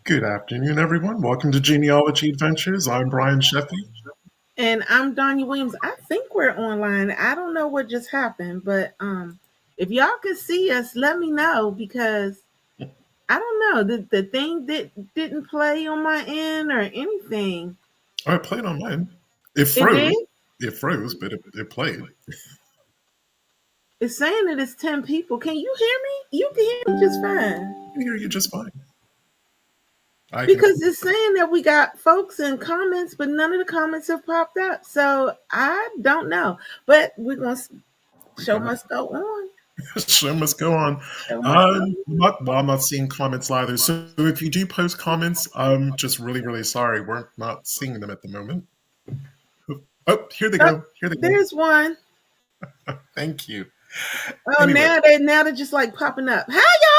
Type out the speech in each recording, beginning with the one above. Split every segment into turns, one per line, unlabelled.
Good afternoon, everyone. Welcome to Genealogy Adventures. I'm Brian Sheffy.
And I'm Donya Williams. I think we're online. I don't know what just happened, but if y'all could see us, let me know because I don't know. The thing didn't play on my end or anything.
I played on mine. It
It did?
froze. It froze, but it played.
It's saying that it's 10 people. Can you hear me? You can hear me just fine.
I can hear you just fine. I can.
Because it's saying that we got folks in comments, but none of the comments have popped up. So I don't know. But we're gonna
We
show
got
must go on.
show must go on.
Show must go on.
I'm not seeing comments either. So if you do post comments, I'm just really, really sorry. We're not seeing them at the moment. Oh, here they
Oh,
go. Here they go.
there's one.
Thank you.
Oh,
Anyway,
now they're just like popping up. Hi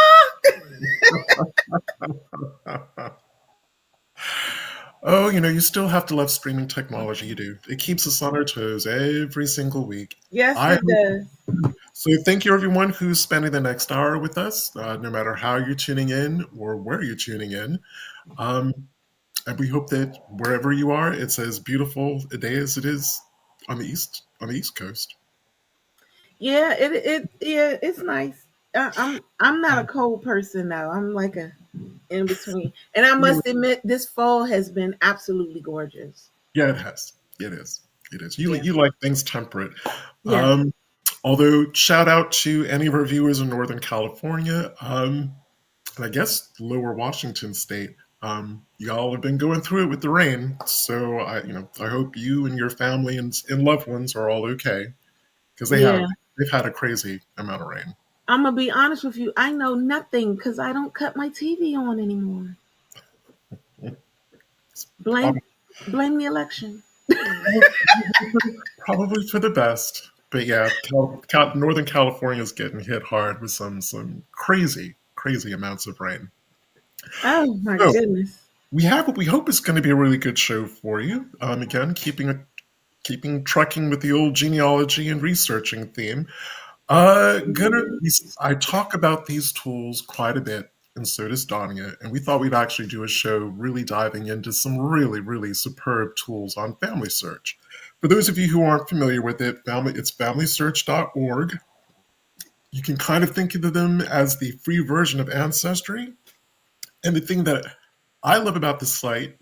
oh, you still have to love streaming technology. You do. It keeps us on our toes every single week.
y'all. Yes,
I
it does.
So thank you everyone who's spending the next hour with us, no matter how you're tuning in or where you're tuning in. Um, and we hope that wherever you are, it's as beautiful a day as it is on the East Coast.
Yeah, it's nice. I'm not a cold person though. I'm like a in between. And I
Yeah,
must admit this fall has been absolutely gorgeous.
yeah, it has. It is. It is.
Yeah.
You like things temperate.
Yes.
Um, although shout out to any of our viewers in Northern California. And I guess Lower Washington State. Y'all have been going through it with the rain, so I hope you and your family and loved ones are all okay because
Yeah.
they've had a crazy amount of rain.
I'm gonna be honest with you. I know nothing because I don't cut my TV on anymore.
It's
Blame blame the election.
probably for the best, but yeah, Northern California is getting hit hard with some crazy amounts of rain.
Oh my
So
goodness.
we have what we hope is going to be a really good show for you. Again, keeping trucking with the old genealogy and researching theme. I talk about these tools quite a bit, and so does Donya, and we thought we'd actually do a show really diving into some really, really superb tools on FamilySearch. For those of you who aren't familiar with it, it's FamilySearch.org. You can kind of think of them as the free version of Ancestry. And the thing that I love about this site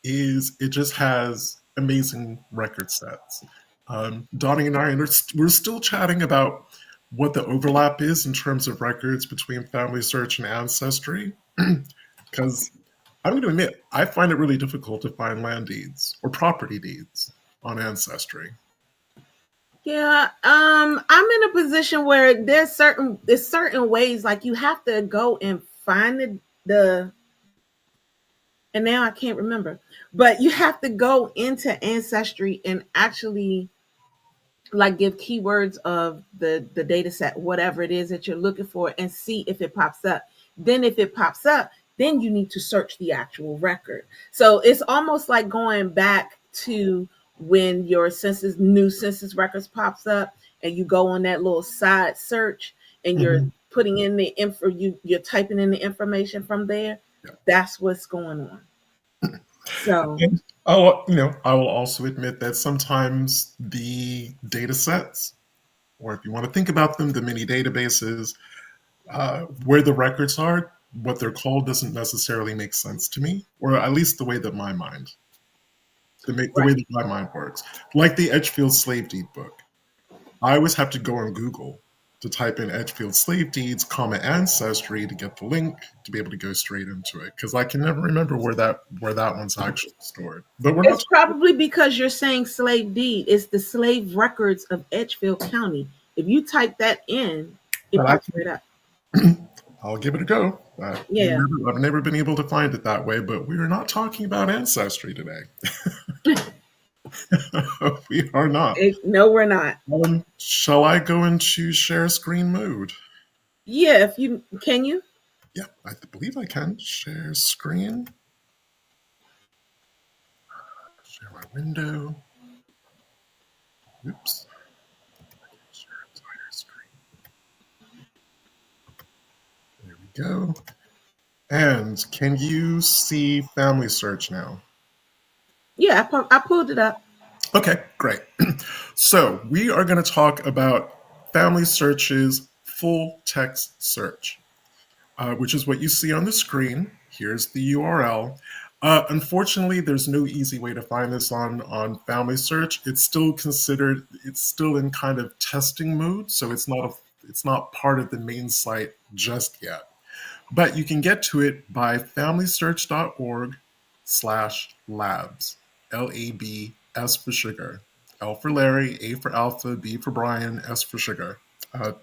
is it just has amazing record sets. Donnie and we're still chatting about what the overlap is in terms of records between FamilySearch and Ancestry, because I'm going to admit I find it really difficult to find land deeds or property deeds on Ancestry.
Yeah, I'm in a position where there's certain ways like you have to go and find the and now I can't remember, but you have to go into Ancestry and actually like give keywords of the data set, whatever it is that you're looking for, and see if it pops up. Then if it pops up, then you need to search the actual record. So it's almost like going back to when your new census records pops up and you go on that little side search and you're
Mhm.
putting in the info, you're typing in the information from there.
Yeah.
That's what's going on. So
And I will also admit that sometimes the data sets, or if you want to think about them, the mini databases, where the records are, what they're called doesn't necessarily make sense to me, or at least the way
right.
that my mind works. Like the Edgefield slave deed book, I always have to go on Google to type in Edgefield slave deeds, ancestry to get the link to be able to go straight into it because I can never remember where that one's actually stored. But we're not.
It's probably because you're saying slave deed. It's the slave records of Edgefield County. If you type that in, it
But I
pops right up.
I'll give it a go.
Yeah.
I've never been able to find it that way, but we are not talking about ancestry today. We are not.
No, we're not.
Shall I go into share screen mode?
Yeah, if you can you?
Yeah, I believe I can. Share screen. Share my window. Oops. Share entire screen. There we go. And can you see FamilySearch now?
Yeah, I pulled it up.
Okay, great. So we are going to talk about FamilySearch's full text search, which is what you see on the screen. Here's the URL. Unfortunately, there's no easy way to find this on FamilySearch. It's still in kind of testing mode, so it's not part of the main site just yet. But you can get to it by familysearch.org/labs. LAB, S for sugar. L for Larry, A for Alpha, B for Brian, S for sugar. Uh,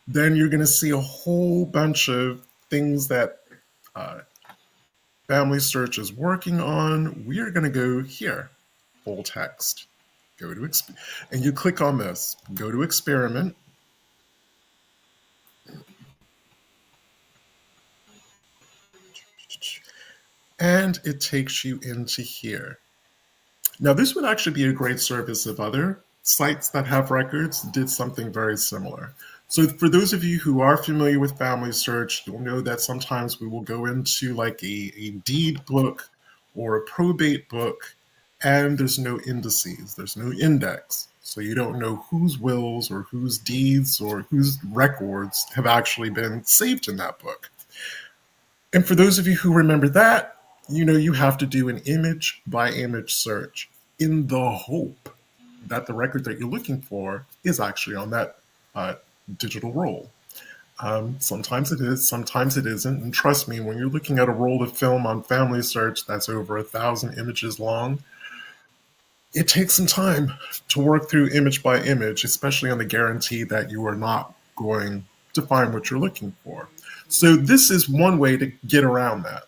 then you're going to see a whole bunch of things that uh, FamilySearch is working on. We are going to go here, full text. Go to and you click on this. Go to experiment. And it takes you into here. Now, this would actually be a great service if other sites that have records did something very similar. So for those of you who are familiar with FamilySearch, you'll know that sometimes we will go into like a deed book or a probate book, and there's no indices, there's no index. So you don't know whose wills or whose deeds or whose records have actually been saved in that book. And for those of you who remember that, you know you have to do an image by image search in the hope that the record that you're looking for is actually on that uh, digital roll. Sometimes it is, sometimes it isn't. And trust me, when you're looking at a roll of film on FamilySearch that's over 1,000 images long, it takes some time to work through image by image, especially on the guarantee that you are not going to find what you're looking for. So this is one way to get around that.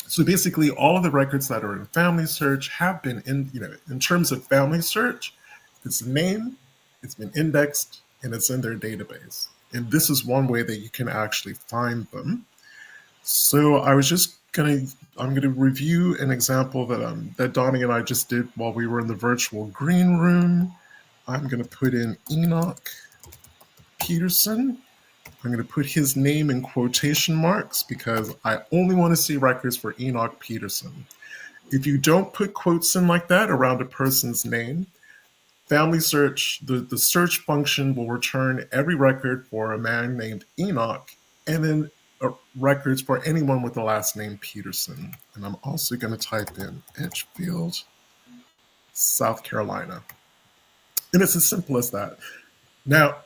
So basically, all of the records that are in FamilySearch have been in terms of FamilySearch, it's a name, it's been indexed, and it's in their database. And this is one way that you can actually find them. So I'm gonna review an example that Donnie and I just did while we were in the virtual green room. I'm gonna put in Enoch Peterson. I'm going to put his name in quotation marks because I only want to see records for Enoch Peterson. If you don't put quotes in like that around a person's name, FamilySearch, the search function will return every record for a man named Enoch and then records for anyone with the last name Peterson. And I'm also going to type in Edgefield, South Carolina. And it's as simple as that. Now,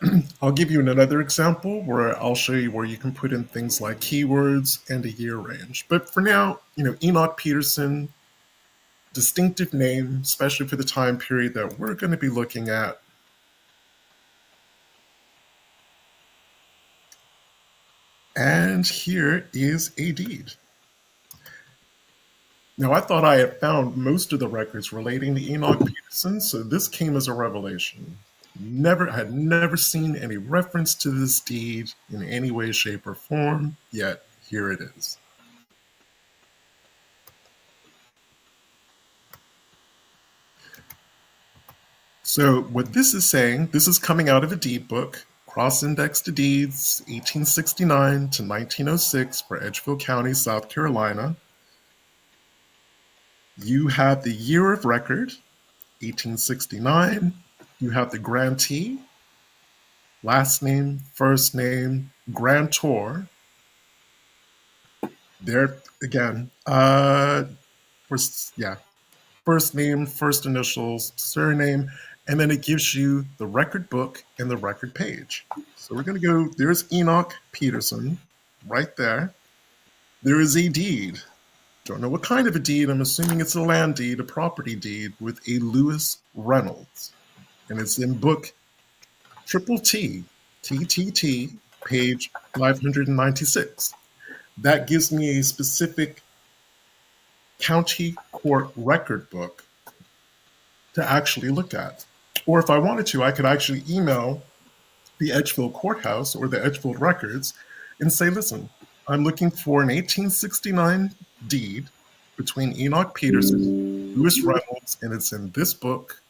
I'll give you another example where I'll show you where you can put in things like keywords and a year range. But for now, Enoch Peterson, distinctive name, especially for the time period that we're going to be looking at. And here is a deed. Now, I thought I had found most of the records relating to Enoch Peterson, so this came as a revelation. Had never seen any reference to this deed in any way, shape, or form, yet here it is. So what this is saying, this is coming out of a deed book, cross-indexed to deeds, 1869 to 1906 for Edgefield County, South Carolina. You have the year of record, 1869. You have the grantee, last name, first name, grantor. There again, first name, first initials, surname, and then it gives you the record book and the record page. So we're going to go, there's Enoch Peterson right there. There is a deed. Don't know what kind of a deed. I'm assuming it's a land deed, a property deed with a Lewis Reynolds. And it's in book T, TTT, page 596. That gives me a specific county court record book to actually look at. Or if I wanted to, I could actually email the Edgefield Courthouse or the Edgefield Records and say, listen, I'm looking for an 1869 deed between Enoch Peterson, Lewis Reynolds, and it's in this book,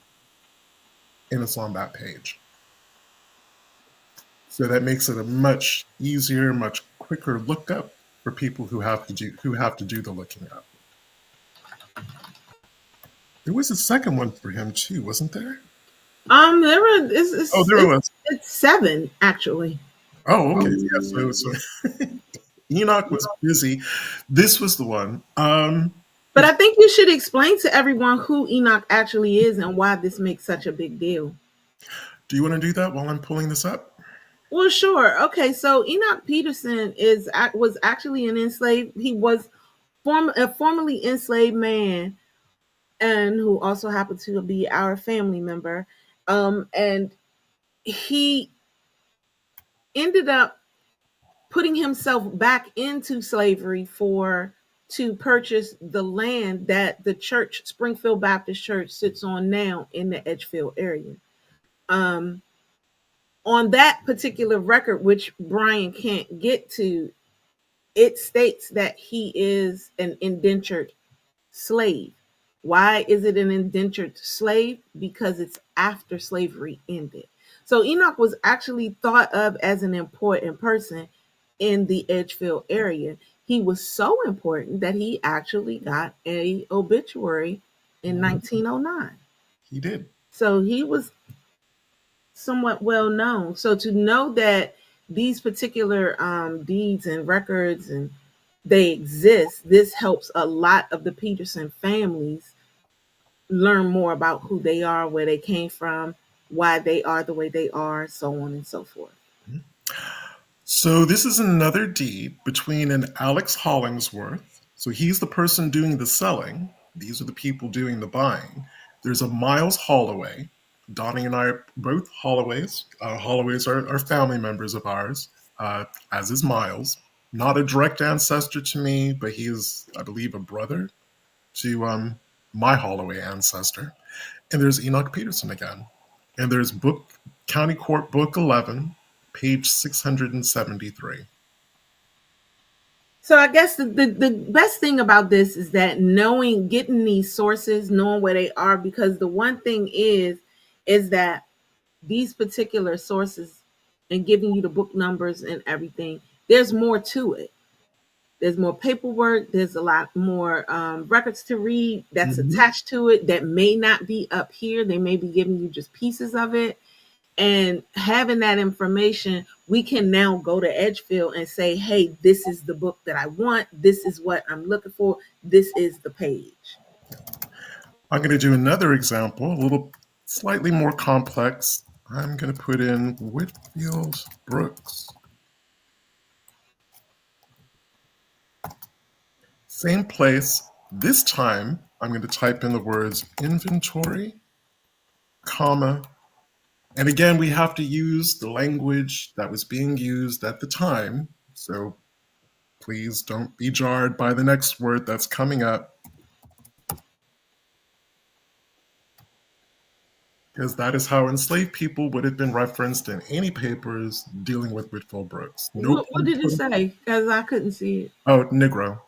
and it's on that page. So that makes it a much easier, much quicker lookup for people who have to do the looking up. There was a second one for him too, wasn't there?
There were
Oh, there was.
it's 7 actually.
Oh, okay. Yeah, so Enoch was busy. This was the one.
But I think you should explain to everyone who Enoch actually is and why this makes such a big deal.
Do you want to do that while I'm pulling this up?
Well, sure. Okay, so Enoch Peterson was actually an enslaved. He was a formerly enslaved man, and who also happened to be our family member. And he ended up putting himself back into slavery to purchase the land that the church, Springfield Baptist Church, sits on now in the Edgefield area. Um, on that particular record, which Brian can't get to, it states that he is an indentured slave. Why is it an indentured slave? Because it's after slavery ended. So Enoch was actually thought of as an important person in the Edgefield area. He was so important that he actually got a obituary in 1909.
He did.
So he was somewhat well known. So to know that these particular deeds and records and they exist, this helps a lot of the Peterson families learn more about who they are, where they came from, why they are the way they are, so on and so forth.
So this is another deed between an Alex Hollingsworth. So he's the person doing the selling. These are the people doing the buying. There's a Miles Holloway. Donnie and I are both Holloways. Holloways are family members of ours, as is Miles. Not a direct ancestor to me, but he is, I believe, a brother to my Holloway ancestor. And there's Enoch Peterson again. And there's County Court Book 11, page 673.
So I guess the best thing about this is that getting these sources, knowing where they are, because the one thing is that these particular sources and giving you the book numbers and everything, there's more to it. There's more paperwork. There's a lot more records to read that's attached to it that may not be up here. They may be giving you just pieces of it. And having that information, we can now go to Edgefield and say, hey, this is the book that I want. This is what I'm looking for. This is the page.
I'm going to do another example, a little slightly more complex. I'm going to put in Whitfield Brooks. Same place. This time, I'm going to type in the words inventory, comma, and again, we have to use the language that was being used at the time. So please don't be jarred by the next word that's coming up, because that is how enslaved people would have been referenced in any papers dealing with Whitfield Brooks.
What did it say? Because I couldn't see it.
Oh, Negro.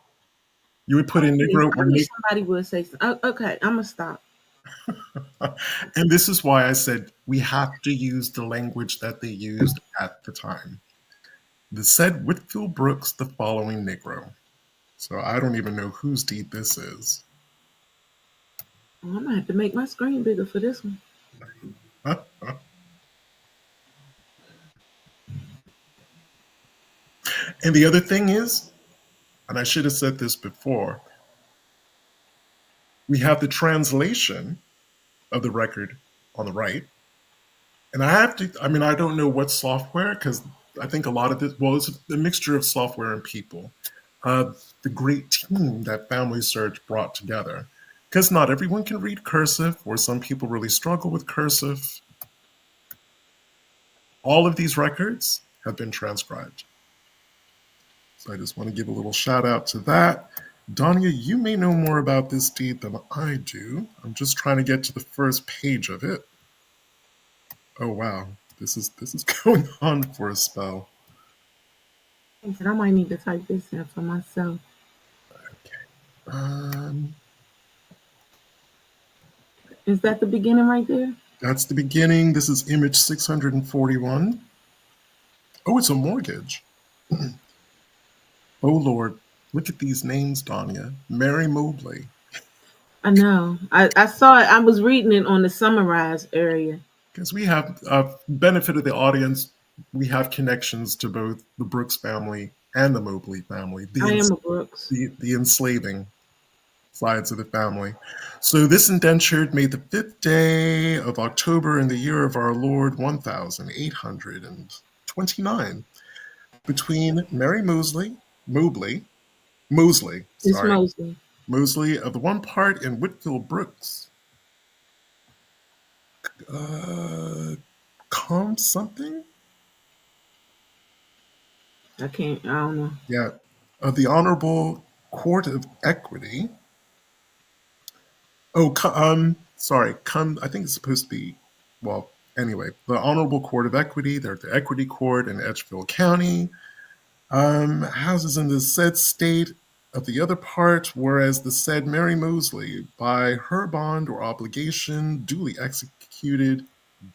You would put in Negro.
I wish somebody would say something. Oh, okay, I'm going to stop.
And this is why I said we have to use the language that they used at the time. The said Whitfield Brooks the following Negro. So I don't even know whose deed this is.
Well, I'm going to have to make my screen bigger for this one.
And the other thing is, and I should have said this before, we have the translation of the record on the right. And I don't know what software, because I think a lot of this, well, it's a mixture of software and people. The great team that FamilySearch brought together, because not everyone can read cursive, or some people really struggle with cursive. All of these records have been transcribed. So I just want to give a little shout out to that. Donya, you may know more about this deed than I do. I'm just trying to get to the first page of it. Oh wow, this is going on for a spell.
I might need to type this in for myself.
Okay.
Is that the beginning right there?
That's the beginning. This is image 641. Oh, it's a mortgage. Oh Lord, look at these names, Donya. Mary Mobley.
I know. I saw it. I was reading it on the summarized area.
Because we have benefit of the audience, we have connections to both the Brooks family and the Mobley family,
I am a Brooks.
the enslaving sides of the family. So this indenture made the 5th day of October in the year of our Lord 1829 between Mary
It's mostly.
Mosley of the one part in Whitfield Brooks, uh, com something?
I don't know.
Yeah, of the Honorable Court of Equity. Oh, sorry, I think it's supposed to be, well, anyway, the Honorable Court of Equity, they're the Equity Court in Edgefield County, houses in the said state of the other part, whereas the said Mary Mosley, by her bond or obligation duly executed,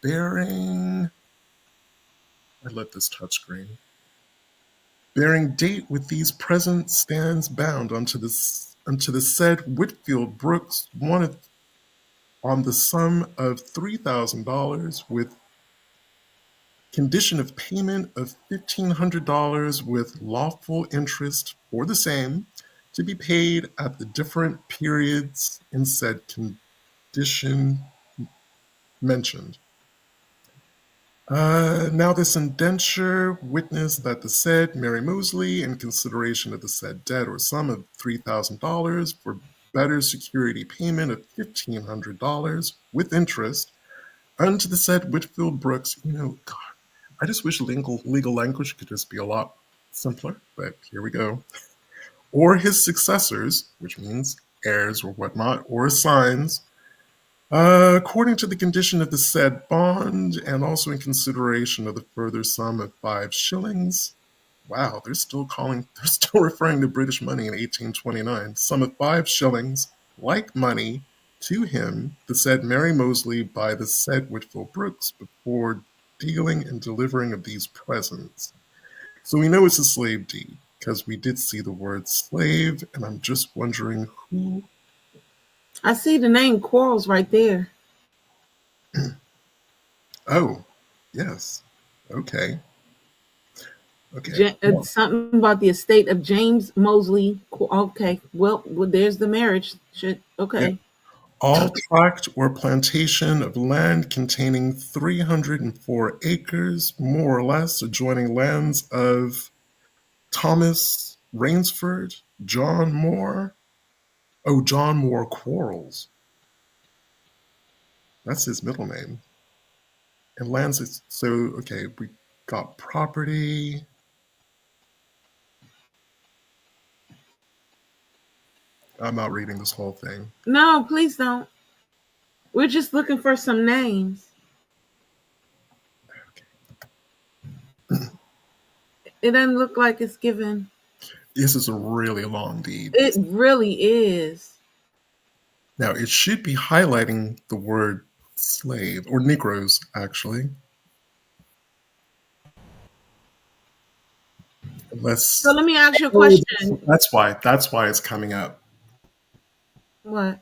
bearing, I love this touchscreen, bearing date with these present stands bound unto the said Whitfield Brooks, one on the sum of $3,000 with condition of payment of $1,500 with lawful interest for the same to be paid at the different periods in said condition mentioned. Now this indenture witnessed that the said Mary Mosley, in consideration of the said debt or sum of $3,000 for better security payment of $1,500 with interest, unto the said Whitfield Brooks, God, I just wish legal language could just be a lot simpler, but here we go. Or his successors, which means heirs or whatnot, or assigns, according to the condition of the said bond, and also in consideration of the further sum of 5 shillings. Wow, they're still referring to British money in 1829. Sum of 5 shillings, like money, to him, the said Mary Mosley, by the said Whitfield Brooks, before dealing and delivering of these presents. So we know it's a slave deed, because we did see the word slave, and I'm just wondering who.
I see the name Quarles right there.
Oh, yes. Okay. Okay. Well,
Something about the estate of James Mosley. Okay. Well, there's the marriage.
yeah.
Okay.
All tract or plantation of land containing 304 acres, more or less, adjoining lands of Thomas Rainsford, John Moore. Oh, John Moore Quarles. That's his middle name. And lands, so, okay, we got property. I'm not reading this whole thing.
No, please don't. We're just looking for some names.
Okay.
It doesn't look like it's given.
This is a really long deed.
It really is.
Now, it should be highlighting the word slave, or Negroes, actually.
So
Unless,
let me ask you a question.
that's why it's coming up.
What?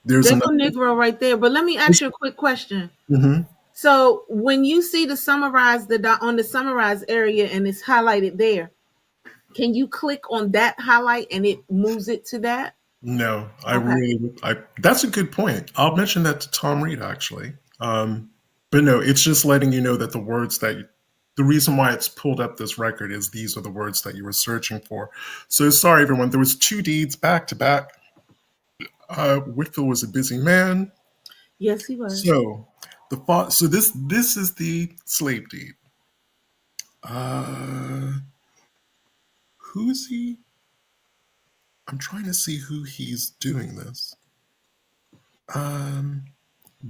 There's
There's
another.
a Negro right there. But let me ask you a quick question.
Mm-hmm.
So when you see the summarized on the summarized area and it's highlighted there, can you click on that highlight and it moves it to that?
No,
Okay.
that's a good point. I'll mention that to Tom Reed, actually. But no, it's just letting you know that the reason why it's pulled up this record is these are the words that you were searching for. So sorry, everyone. There was 2 deeds back to back. Whitfield was a busy man.
Yes, he was.
So this is the slave deed. Who is he? I'm trying to see who he's doing this.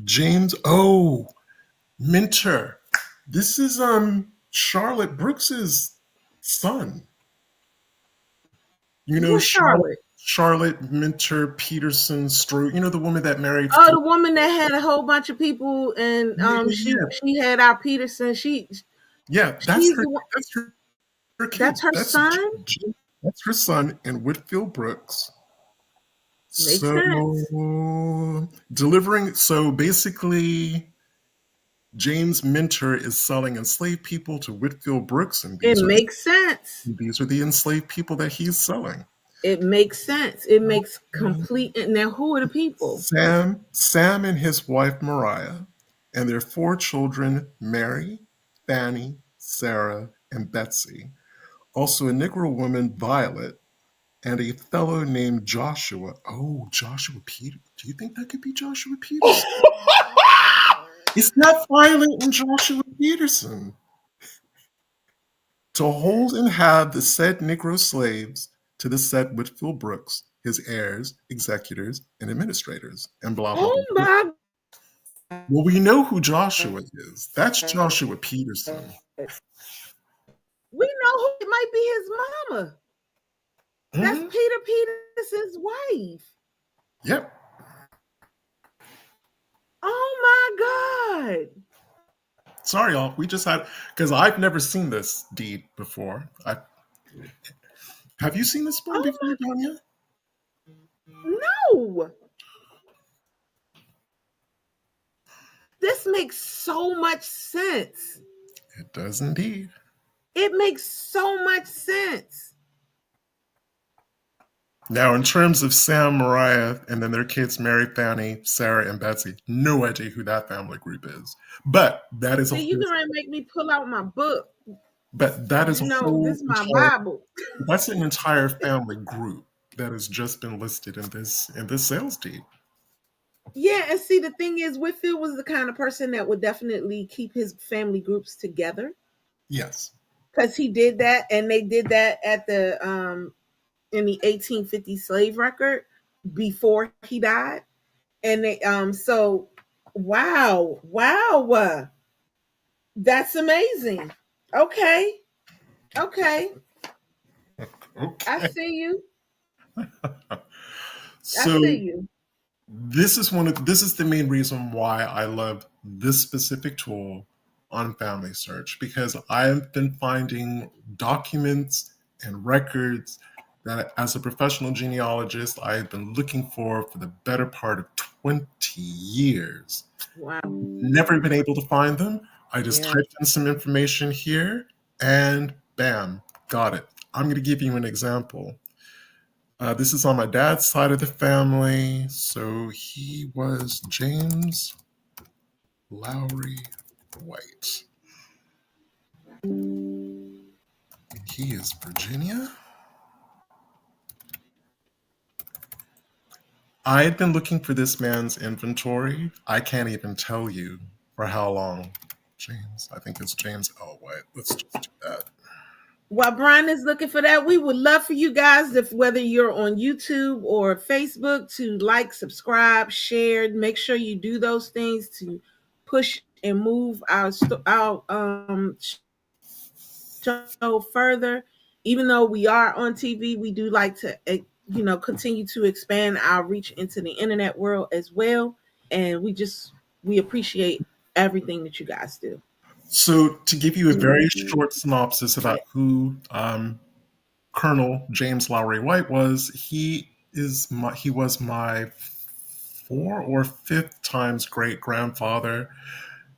James. Oh, Minter. This is Charlotte Brooks's son. You know
Who's Charlotte?
Charlotte Minter Peterson Stroh. You know the woman that married.
Oh, the woman that had a whole bunch of people, and
Yeah.
she had our Peterson.
Yeah,
She's the one.
that's her kid.
That's her son.
That's her son in Whitfield Brooks.
Makes sense.
So delivering. So basically, James Minter is selling enslaved people to Whitfield Brooks, and
It makes sense.
these are the enslaved people that he's selling.
It makes sense. It makes complete. Now, who are the people?
Sam and his wife Mariah, and their four children, Mary, Fanny, Sarah, and Betsy. Also a Negro woman, Violet, and a fellow named Joshua. Oh, Joshua Peter. Do you think that could be Joshua Peterson? It's not Violet and Joshua Peterson. To hold and have the said Negro slaves to the said Whitfield Brooks, his heirs, executors, and administrators, and blah, blah,
Oh
blah.
my.
Well, we know who Joshua is. That's Joshua Peterson.
We know who it might be his mama. That's
Mhm.
Peter Peterson's wife.
Yep.
Oh my God.
Sorry, y'all. We just had, because I've never seen this deed before. Have you seen this one
Oh
before, Donya?
no. This makes so much sense.
It does indeed.
It makes so much sense.
Now, in terms of Sam, Mariah, and then their kids, Mary, Fanny, Sarah, and Betsy, no idea who that family group is. But that is a
See, you
whole.
can make me pull out my book.
But that is a
You know,
whole
this is my
entire.
Bible.
That's an entire family group that has just been listed in this sales deed.
Yeah, and see, the thing is, Whitfield was the kind of person that would definitely keep his family groups together
Yes.
because he did that, and they did that at the in the 1850 slave record before he died, and they so wow, that's amazing. Okay, okay, I
Okay.
see you. I
So
see you.
this is the main reason why I love this specific tool on FamilySearch, because I've been finding documents and records that as a professional genealogist I've been looking for the better part of 20 years.
Wow.
Never been able to find them. I just
Yeah.
typed in some information here and bam, got it. I'm going to give you an example. This is on my dad's side of the family. So he was James Lowry White. He is Virginia. I had been looking for this man's inventory. I can't even tell you for how long. James, I think it's James L. White. Let's just do that.
While Brian is looking for that, we would love for you guys, if whether you're on YouTube or Facebook, to like, subscribe, share. Make sure you do those things to push and move our show further. Even though we are on TV, we do like to continue to expand our reach into the internet world as well. And we appreciate everything that you guys do.
So, to give you a very short synopsis about who Colonel James Lowry White was, he was my four or fifth times great grandfather.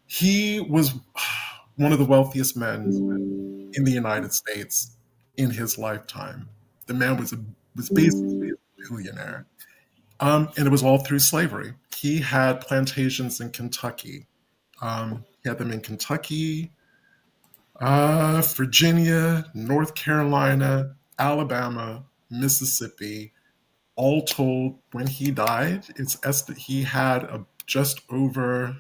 He was one of the wealthiest men in the United States in his lifetime. The man was basically a billionaire, and it was all through slavery. He had plantations in Kentucky. He had them in Kentucky, Virginia, North Carolina, Alabama, Mississippi. All told, when he died, he had just over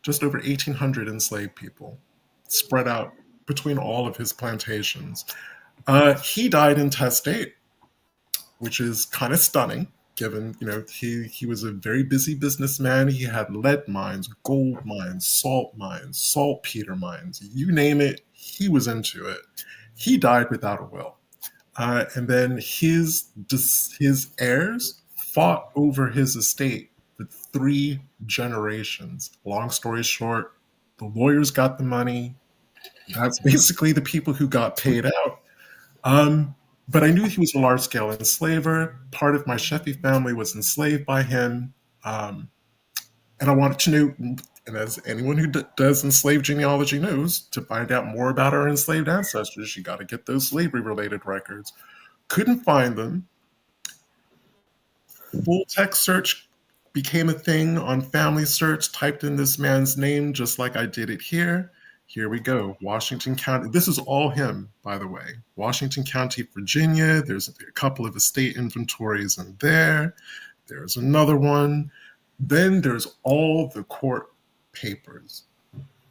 1,800 enslaved people spread out between all of his plantations. He died intestate, which is kind of stunning, given he was a very busy businessman. He had lead mines, gold mines, saltpeter mines, you name it, he was into it. He died without a will. And then his heirs fought over his estate for 3 generations. Long story short, The lawyers got the money. That's basically the people who got paid out. But I knew he was a large scale enslaver. Part of my Sheffy family was enslaved by him. Um, and I wanted to know, and as anyone who does enslaved genealogy knows, to find out more about our enslaved ancestors, you got to get those slavery related records. Couldn't find them. Full text search became a thing on FamilySearch, typed in this man's name just like I did it here. Here we go. Washington County. This is all him, by the way. Washington County, Virginia. There's a couple of estate inventories in there. There's another one. Then there's all the court papers.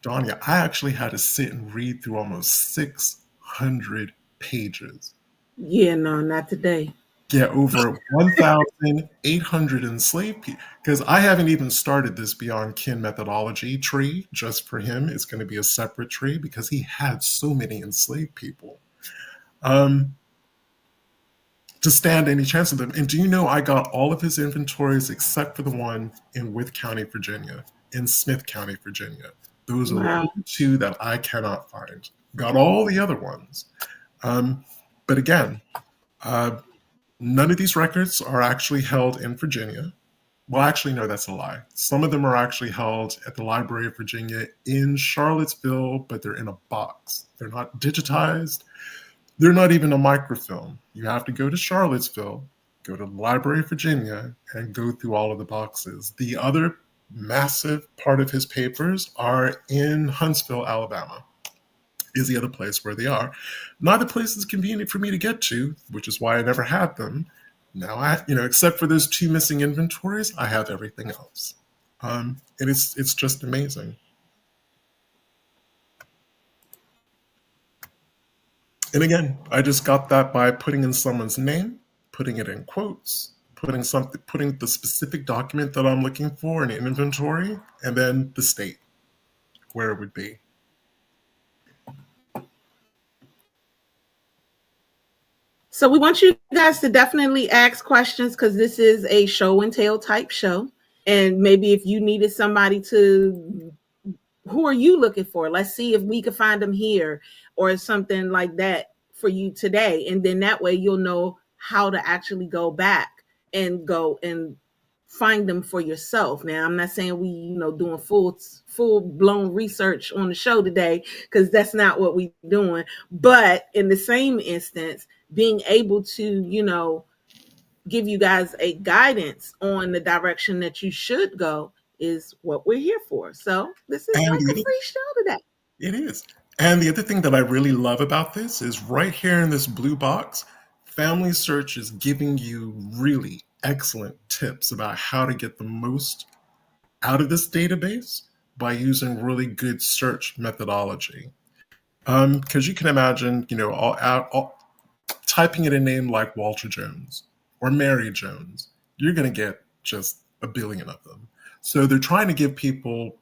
Donya, I actually had to sit and read through almost 600 pages.
Yeah, no, not today.
Get over 1,800 enslaved people. Because I haven't even started this beyond kin methodology tree just for him. It's going to be a separate tree because he had so many enslaved people to stand any chance of them. And do you know I got all of his inventories except for the one in Wythe County, Virginia, in Smith County, Virginia. Those are the
Wow.
only two that I cannot find. Got all the other ones. But again, none of these records are actually held in Virginia. Well, actually, no, that's a lie. Some of them are actually held at the Library of Virginia in Charlottesville, but they're in a box. They're not digitized. They're not even a microfilm. You have to go to Charlottesville, go to the Library of Virginia, and go through all of the boxes. The other massive part of his papers are in Huntsville, Alabama. Is the other place where they are. Neither place is convenient for me to get to, which is why I never had them. Now, except for those two missing inventories, I have everything else. And it's just amazing. And again, I just got that by putting in someone's name, putting it in quotes, putting the specific document that I'm looking for in an inventory, and then the state where it would be.
So we want you guys to definitely ask questions because this is a show and tell type show. And maybe if you needed somebody to, who are you looking for? Let's see if we can find them here or something like that for you today. And then that way you'll know how to actually go back and go and find them for yourself. Now, I'm not saying we, doing full blown research on the show today because that's not what we're doing. But in the same instance, being able to, give you guys a guidance on the direction that you should go is what we're here for. So this is like a free show today.
It is. And the other thing that I really love about this is right here in this blue box, FamilySearch is giving you really excellent tips about how to get the most out of this database by using really good search methodology. Because you can imagine, typing in a name like Walter Jones or Mary Jones, you're going to get just a billion of them. So they're trying to give people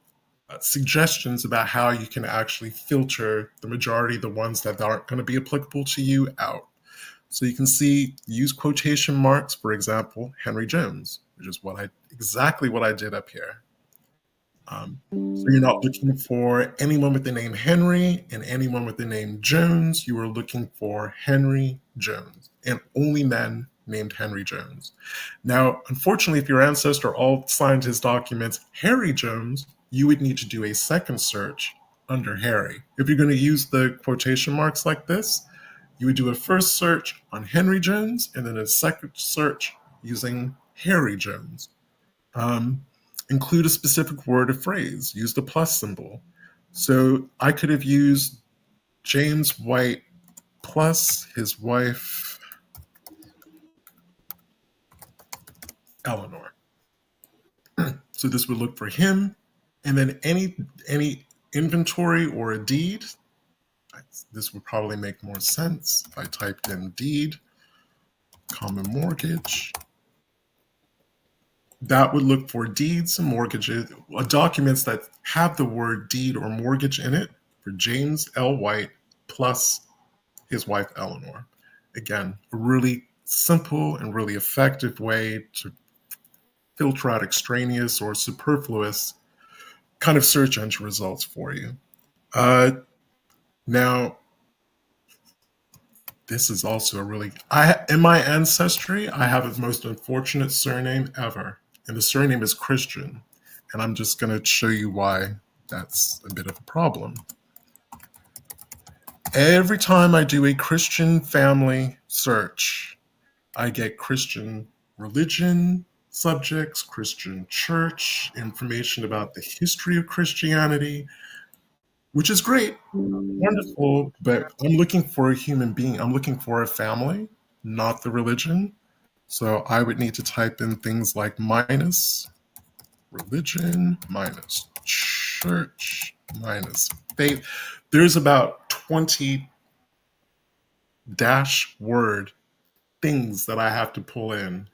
suggestions about how you can actually filter the majority of the ones that aren't going to be applicable to you out. So you can see, use quotation marks, for example, Henry Jones, which is exactly what I did up here. So you're not looking for anyone with the name Henry and anyone with the name Jones. You are looking for Henry Jones and only men named Henry Jones. Now, unfortunately, if your ancestor all signed his documents Harry Jones, you would need to do a second search under Harry. If you're going to use the quotation marks like this, you would do a first search on Henry Jones and then a second search using Harry Jones. Include a specific word or phrase. Use the plus symbol. So I could have used James White plus his wife, Eleanor. So this would look for him, and then any inventory or a deed. This would probably make more sense if I typed in deed, common mortgage. That would look for deeds and mortgages, documents that have the word deed or mortgage in it for James L. White plus his wife Eleanor. Again, a really simple and really effective way to filter out extraneous or superfluous kind of search engine results for you. Uh, Now, this is also a really in my ancestry, I have the most unfortunate surname ever, and the surname is Christian, and I'm just going to show you why that's a bit of a problem. Every time I do a Christian family search, I get Christian religion subjects, Christian church, information about the history of Christianity, which is great, wonderful, but I'm looking for a human being. I'm looking for a family, not the religion. So I would need to type in things like minus religion, minus church, minus faith. There's about 20 dash word things that I have to pull in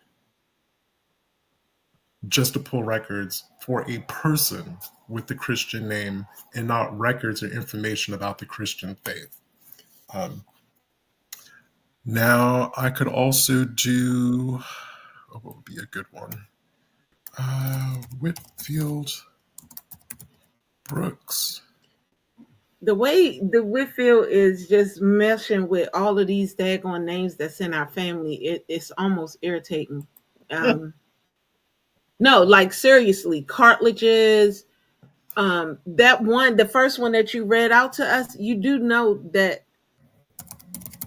just to pull records for a person with the Christian name and not records or information about the Christian faith. Um, Now I could also do, what would be a good one? Whitfield Brooks.
The way the Whitfield is just meshing with all of these daggone names that's in our family, it's almost irritating. No, like seriously, cartilages. That one, the first one that you read out to us, you do know that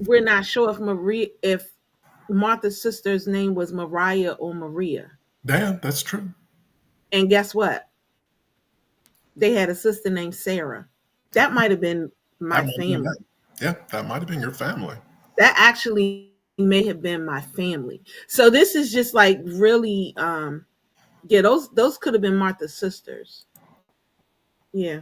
we're not sure if Martha's sister's name was Mariah or Maria.
Yeah, that's true.
And guess what? They had a sister named Sarah. That might have been
That
my
might have been that.
family.
Yeah, that might have been your family.
That actually may have been my family. So this is just like really yeah, those could have been Martha's sisters. Yeah.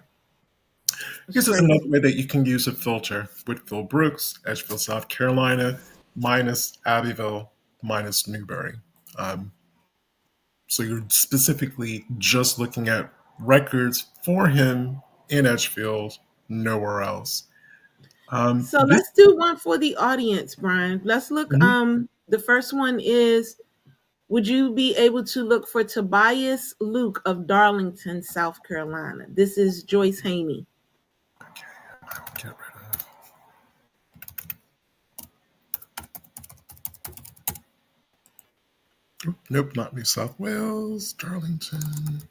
It's
This is another
crazy.
way that you can use a filter. Whitfield Brooks, Edgefield, South Carolina, minus Abbeville, minus Newberry. Um, so you're specifically just looking at records for him in Edgefield, nowhere else.
So
This
let's do one for the audience, Brian. Let's look.
Mhm.
The first one is, would you be able to look for Tobias Luke of Darlington, South Carolina? This is Joyce Haney.
Okay, I will get rid of. Nope, not New South Wales, Darlington.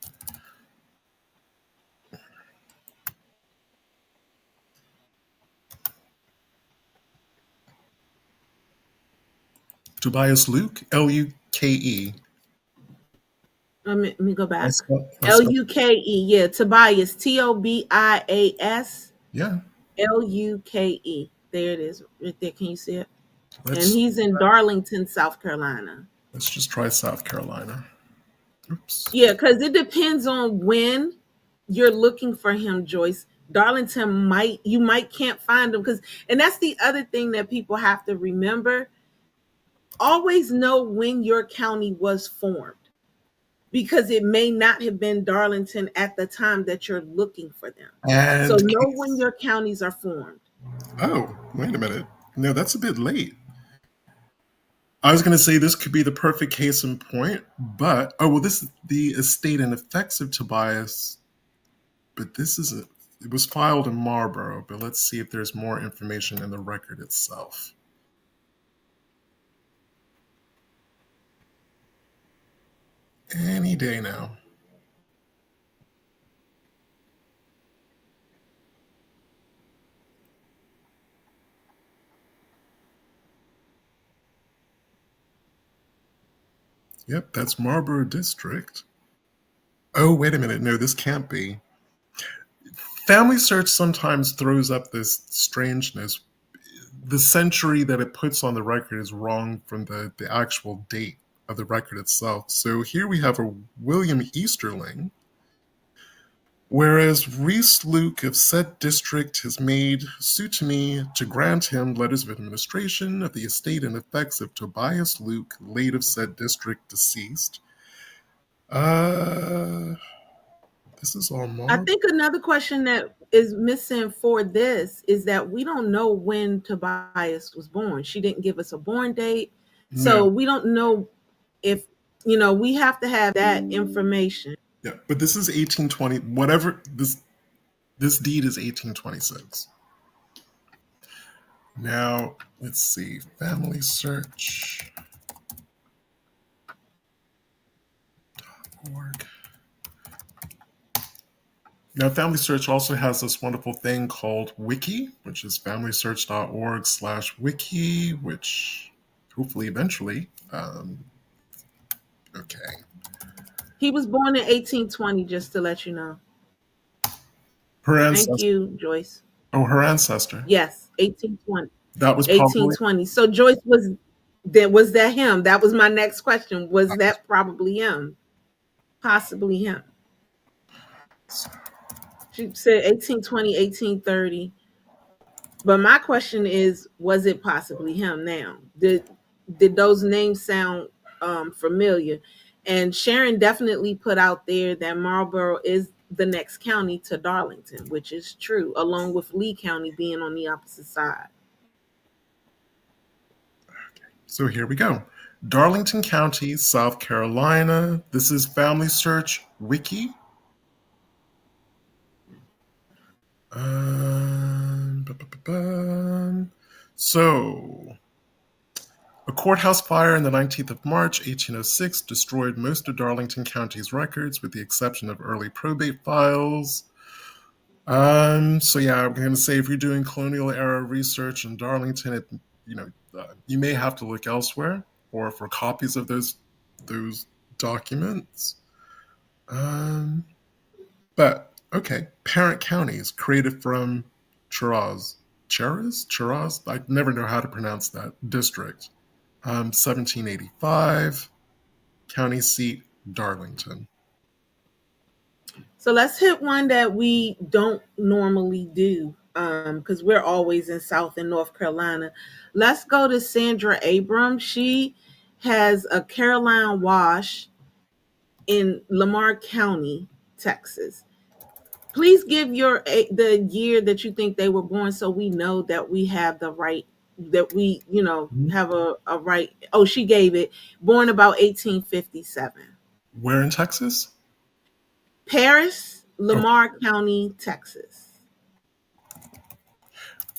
Tobias Luke, Luke.
Let me go
I
back.
spell,
Luke. Yeah, Tobias. Tobias.
yeah,
Luke. There it is, right there. Can you see it? And
let's
he's in Darlington, South Carolina.
let's just try South Carolina. Oops.
Yeah, because it depends on when you're looking for him, Joyce. Darlington you might can't find him because, and that's the other thing that people have to remember. Always know when your county was formed because it may not have been Darlington at the time that you're looking for them. So
And
know when your counties are formed.
oh, wait a minute. No, that's a bit late. I was going to say this could be the perfect case in point, but oh well, this is the estate and effects of Tobias, but this isn't. It was filed in Marlborough, but let's see if there's more information in the record itself. Any day now. Yep, that's Marlborough District. Oh, wait a minute. No, this can't be. FamilySearch sometimes throws up this strangeness. The century that it puts on the record is wrong from the actual date of the record itself. So here we have a William Easterling, whereas Reese Luke of said district has made suit to me to grant him letters of administration of the estate and effects of Tobias Luke, late of said district, deceased. Uh, this is all
I
Marlborough.
think another question that is missing for this is that we don't know when Tobias was born. She didn't give us a born date.
No,
So we don't know if, we have to have that information.
Yeah, but this is 1820. Whatever this deed is 1826. Now let's see. Family search. Org. Now, Family Search also has this wonderful thing called Wiki, which is familysearch.org/wiki, which hopefully eventually. Okay.
He was born in 1820, just to let you know.
Her
Thank
ancestor.
you, Joyce.
Oh, her ancestor.
Yes, 1820.
That was probably.
1820. So Joyce was that him? That was my next question. Was that probably him? Possibly him. She said 1820, 1830. But my question is, was it possibly him now? Did those names sound familiar? And Sharon definitely put out there that Marlborough is the next county to Darlington, which is true, along with Lee County being on the opposite side.
So here we go. Darlington County, South Carolina. This is Family Search Wiki. So, a courthouse fire on the 19th of March, 1806, destroyed most of Darlington County's records, with the exception of early probate files. So yeah, I'm going to say if you're doing colonial era research in Darlington, you may have to look elsewhere or for copies of those documents. But okay, parent counties created from Cheras. I never know how to pronounce that district. 1785, county seat Darlington.
So let's hit one that we don't normally do because we're always in South and North Carolina. Let's go to Sandra Abram. She has a Caroline Wash in Lamar County, Texas. Please give the year that you think they were born so we know that we have the right, that we, have a right. Oh, she gave it. Born about 1857.
Where in Texas?
Paris,
Okay.
Lamar County, Texas.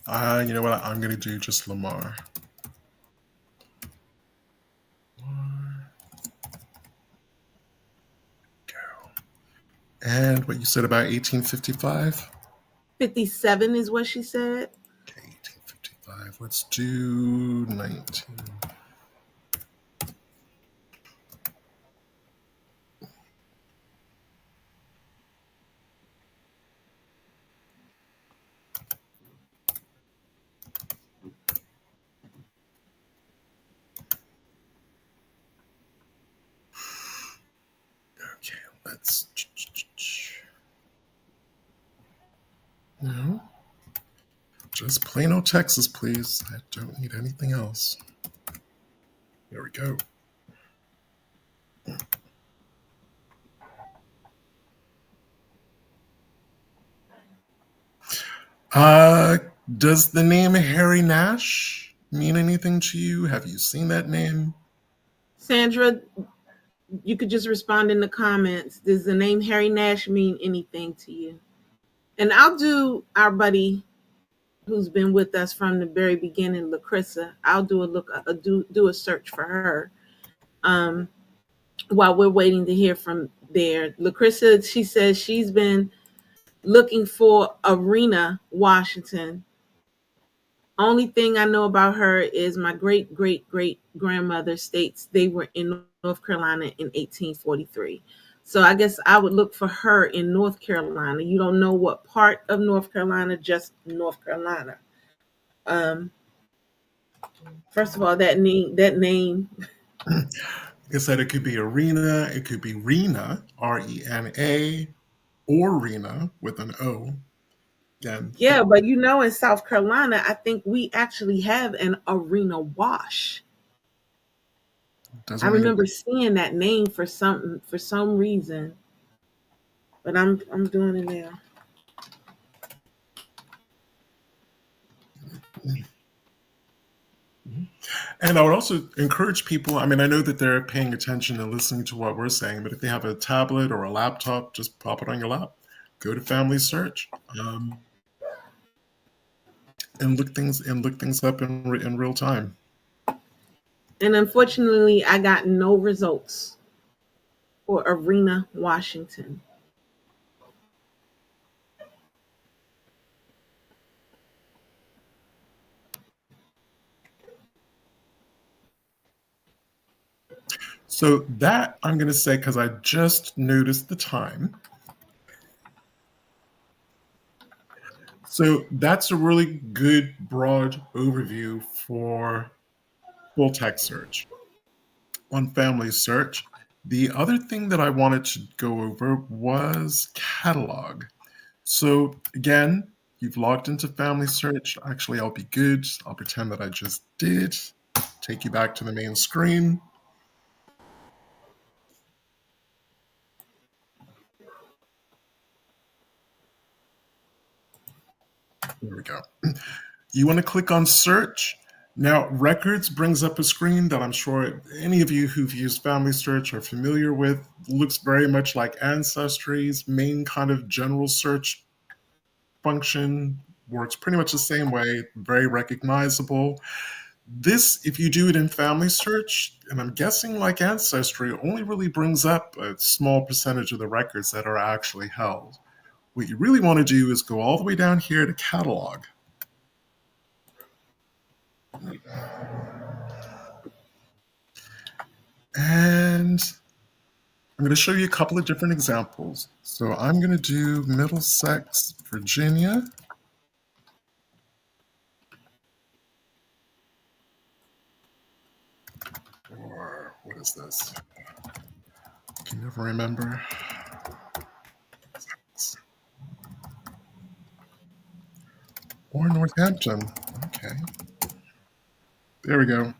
You know what? I'm going to do just Lamar. Go. And what you said about 1855?
57 is what she said.
Okay, 1855. Let's do 19. Okay, let's. No. Just plain old Texas, please. I don't need anything else. There we go. Does the name Harry Nash mean anything to you? Have you seen that name?
Sandra, you could just respond in the comments. Does the name Harry Nash mean anything to you? And I'll do our buddy who's been with us from the very beginning, Lacrissa. I'll do a search for her while we're waiting to hear from there. Lacrissa, she says she's been looking for Arena, Washington. Only thing I know about her is my great great great grandmother states they were in North Carolina in 1843. So I guess I would look for her in North Carolina. You don't know what part of North Carolina, just North Carolina. Um, First of all, that name.
Like I said, it could be Arena, it could be Rena, Rena, or Rena with an O. Again,
Yeah, but in South Carolina, I think we actually have an Arena Wash. I
doesn't ring
remember seeing that name for some reason, but I'm doing it now.
And I would also encourage people, I mean, I know that they're paying attention and listening to what we're saying, but if they have a tablet or a laptop, just pop it on your lap. Go to FamilySearch, and look things up in real time.
And unfortunately, I got no results for Arena, Washington.
So that I'm going to say, because I just noticed the time. So that's a really good broad overview for full text search. On FamilySearch, the other thing that I wanted to go over was catalog. So again, you've logged into FamilySearch. Actually, I'll be good. I'll pretend that I just did. Take you back to the main screen. There we go. You want to click on search. Now, records brings up a screen that I'm sure any of you who've used FamilySearch are familiar with. Looks very much like Ancestry's main kind of general search function. Works pretty much the same way, very recognizable. This, if you do it in FamilySearch, and I'm guessing like Ancestry, only really brings up a small percentage of the records that are actually held. What you really want to do is go all the way down here to catalog. And I'm going to show you a couple of different examples. So I'm going to do Middlesex, Virginia. Or what is this? I can never remember. Or Northampton. Okay. There we go.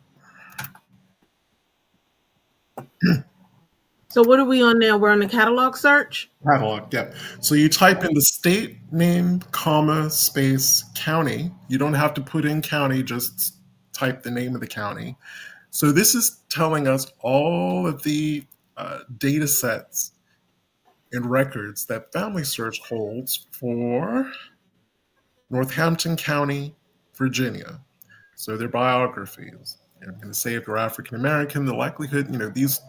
So what are we on now? We're on the catalog search.
Catalog, yeah. So you type in the state name, comma, space, county. You don't have to put in county, just type the name of the county. So this is telling us all of the data sets and records that FamilySearch holds for Northampton County, Virginia. So their biographies. I'm going to say if you're African American, the likelihood, these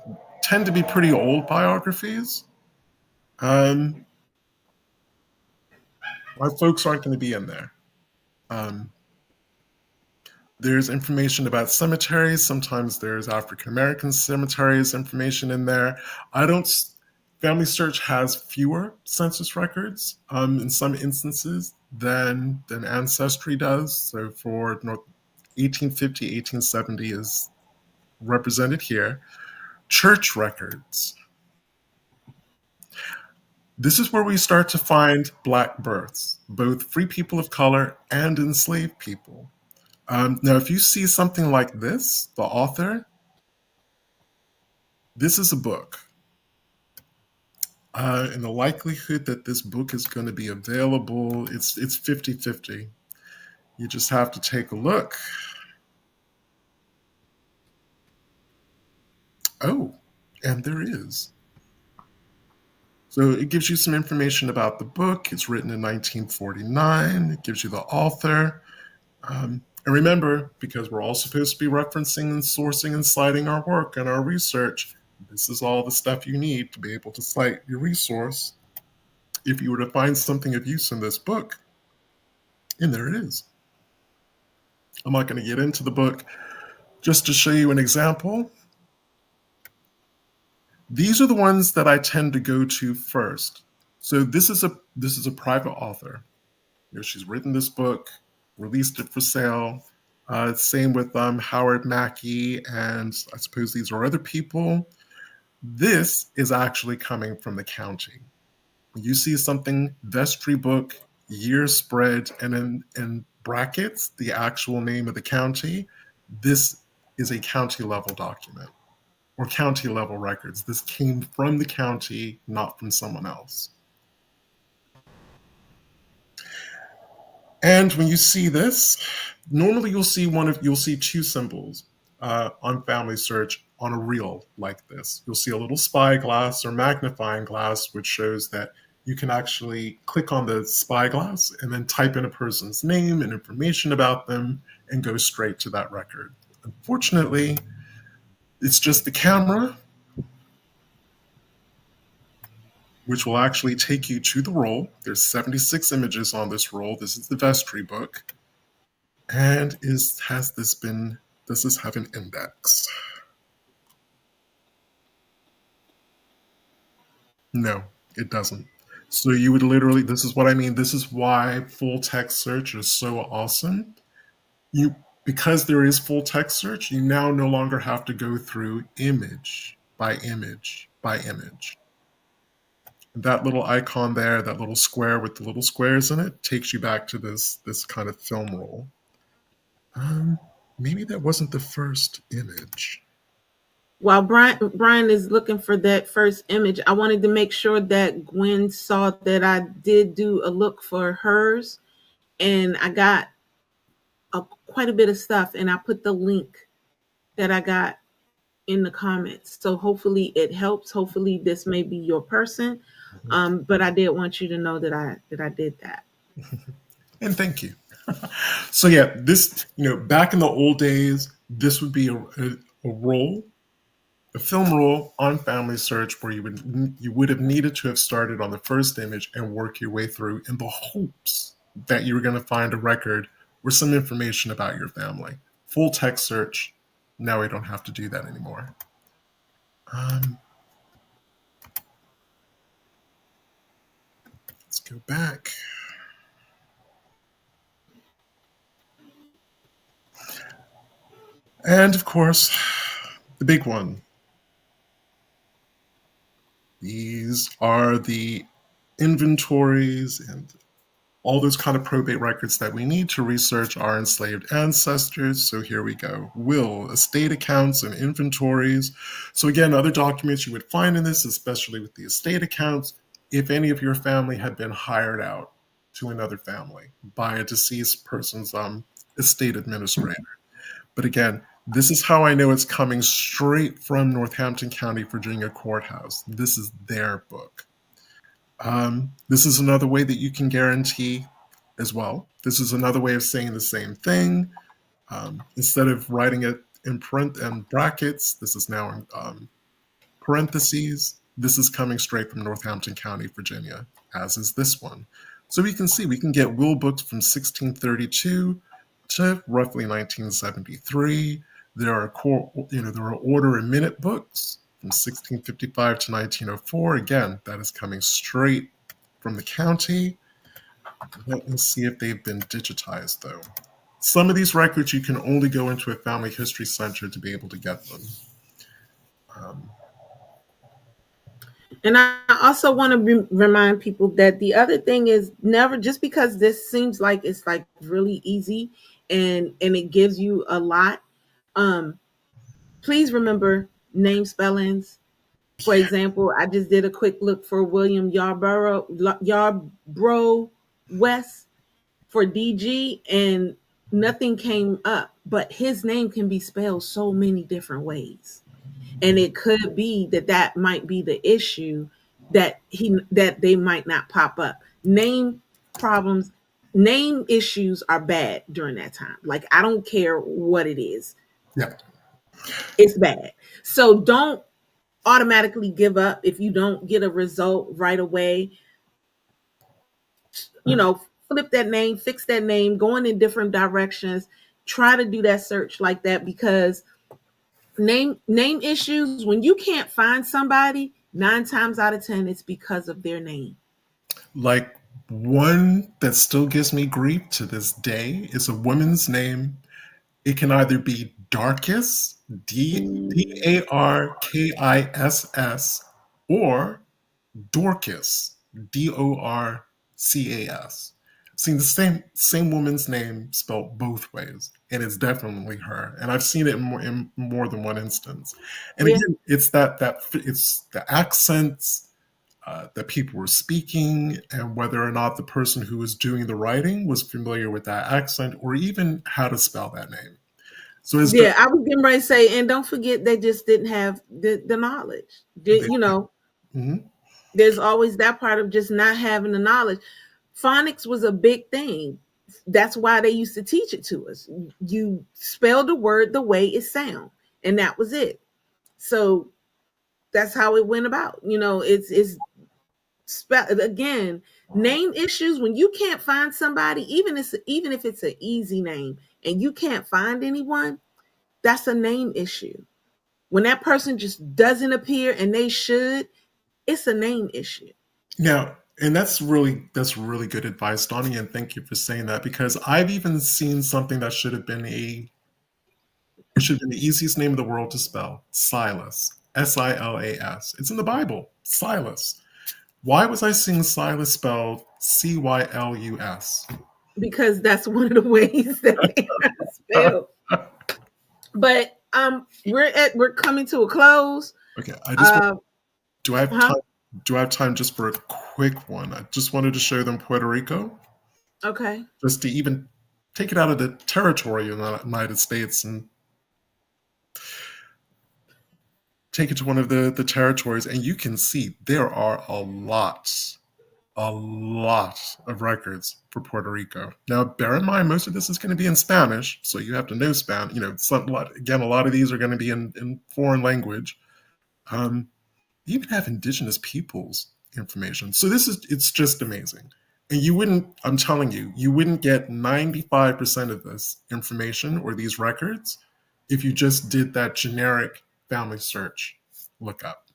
tend to be pretty old biographies. My folks aren't going to be in there. There's information about cemeteries. Sometimes there's African American cemeteries information in there. FamilySearch has fewer census records in some instances than Ancestry does. So for 1850, 1870 is represented here. Church records. This is where we start to find Black births, both free people of color and enslaved people. Now, if you see something like this, the author, this is a book. And the likelihood that this book is going to be available, it's 50-50. You just have to take a look. Oh, and there is. So it gives you some information about the book. It's written in 1949. It gives you the author. And remember, because we're all supposed to be referencing and sourcing and citing our work and our research, this is all the stuff you need to be able to cite your resource if you were to find something of use in this book. And there it is. I'm not going to get into the book. Just to show you an example, these are the ones that I tend to go to first. So this is a private author. She's written this book, released it for sale. Same with Howard Mackey, and I suppose these are other people. This is actually coming from the county. You see something, vestry book, year spread, and in brackets, the actual name of the county. This is a county level document or county level records. This came from the county, not from someone else. And when you see this, normally you'll see two symbols on Family Search on a reel like this. You'll see a little spyglass or magnifying glass, which shows that you can actually click on the spyglass and then type in a person's name and information about them and go straight to that record. Unfortunately, it's just the camera, which will actually take you to the roll. There's 76 images on this roll. This is the vestry book. And does this have an index? No, it doesn't. So you would literally, this is what I mean. This is why full text search is so awesome. Because there is full text search, you now no longer have to go through image by image by image. That little icon there, that little square with the little squares in it, takes you back to this kind of film roll. Maybe that wasn't the first image.
While Brian is looking for that first image, I wanted to make sure that Gwen saw that I did do a look for hers, and I got quite a bit of stuff, and I put the link that I got in the comments. So hopefully it helps. Hopefully this may be your person. But I did want you to know that I did that.
And thank you. So yeah, this, back in the old days, this would be a roll, a film roll on Family Search where you would have needed to have started on the first image and work your way through in the hopes that you were going to find a record or some information about your family. Full text search, now we don't have to do that anymore. Let's go back. And of course, the big one. These are the inventories and all those kind of probate records that we need to research our enslaved ancestors. So here we go. Will, estate accounts, and inventories. So again, other documents you would find in this, especially with the estate accounts, if any of your family had been hired out to another family by a deceased person's estate administrator. But again, this is how I know it's coming straight from Northampton County, Virginia courthouse. This is their book. This is another way that you can guarantee as well. This is another way of saying the same thing. Instead of writing it in print and brackets, this is now in parentheses. This is coming straight from Northampton County, Virginia, as is this one. So we can see we can get will books from 1632 to roughly 1973. There are order and minute books from 1655 to 1904. Again, that is coming straight from the county. Let me see if they've been digitized, though. Some of these records, you can only go into a family history center to be able to get them.
And I also want to remind people that the other thing is never, just because this seems like it's like really easy and it gives you a lot, please remember name spellings. For example, I just did a quick look for William Yarbrough West for DG, and nothing came up, but his name can be spelled so many different ways. And it could be that might be the issue, that they might not pop up. Name problems, name issues are bad during that time. Like, I don't care what it is.
Yeah.
It's bad. So don't automatically give up if you don't get a result right away. Flip that name, fix that name, going in different directions. Try to do that search like that, because name issues, when you can't find somebody, 9 times out of 10 it's because of their name.
Like, one that still gives me grief to this day is a woman's name. It can either be Darkis, Darkiss, or Dorcas, Dorcas. Seen the same woman's name spelled both ways, and it's definitely her. And I've seen it in more than one instance. And again, it's it's the accents, that people were speaking, and whether or not the person who was doing the writing was familiar with that accent or even how to spell that name. So it's
Yeah, I was getting ready to say, and don't forget, they just didn't have the knowledge.
they,
You know,
mhm.
there's always that part of just not having the knowledge. Phonics was a big thing. That's why they used to teach it to us. You spell the word the way it sounds, and that was it. So that's how it went about. It's again, name issues when you can't find somebody, even if it's an easy name and you can't find anyone, that's a name issue. When that person just doesn't appear and they should, it's a name issue.
Now, and that's really good advice, Donnie, and thank you for saying that, because I've even seen something that should have been it should have been the easiest name in the world to spell: Silas, Silas. It's in the Bible, Silas. Why was I seeing Silas spelled Cylus?
Because that's one of the ways that they are spelled. But we're coming to a close.
Okay,
Uh,
do I have
huh?
time? Do I have time just for a quick one? I just wanted to show them Puerto Rico,
Okay.
just to even take it out of the territory of the United States and take it to one of the territories, and you can see there are a lot of records for Puerto Rico. Now, bear in mind, most of this is going to be in Spanish, so you have to know Spanish. Again, a lot of these are going to be in foreign language. Um, you even have indigenous peoples information. So it's just amazing. And I'm telling you, you wouldn't get 95% of this information or these records if you just did that generic family search lookup.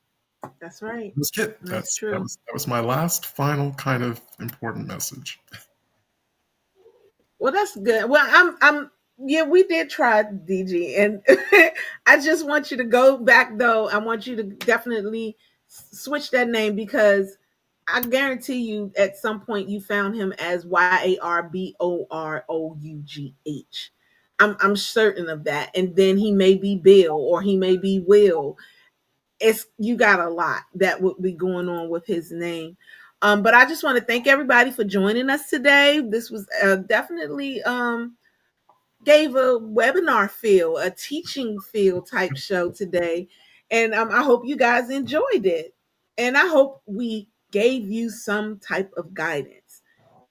That's right.
That's it.
That's true.
That was my last final kind of important message.
Well, that's good. Well, I'm yeah, we did try DG, and I just want you to go back though. I want you to definitely switch that name because I guarantee you at some point you found him as Yarboroughh. I'm certain of that. And then he may be Bill or he may be Will. You got a lot that would be going on with his name. But I just want to thank everybody for joining us today. This was definitely gave a webinar feel, a teaching feel type show today. And I hope you guys enjoyed it. And I hope we gave you some type of guidance.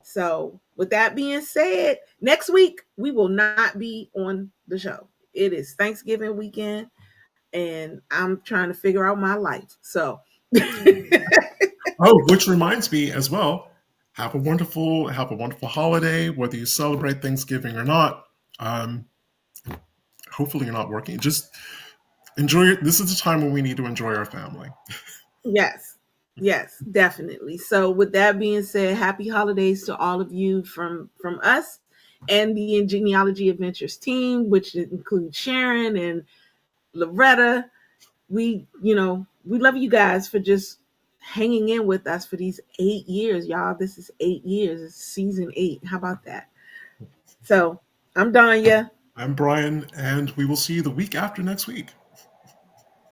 So, with that being said, next week we will not be on the show. It is Thanksgiving weekend and I'm trying to figure out my life. So,
Oh, which reminds me as well, have a wonderful holiday, whether you celebrate Thanksgiving or not. Um, Hopefully you're not working. Just enjoy it. This is the time when we need to enjoy our family.
yes. Yes, definitely. So with that being said, happy holidays to all of you from us and the Genealogy Adventures team, which includes Sharon and Loretta. We love you guys for just hanging in with us for these 8 years, y'all. This is 8 years. It's season 8. How about that? So I'm Donya.
I'm Brian, and we will see you the week after next week.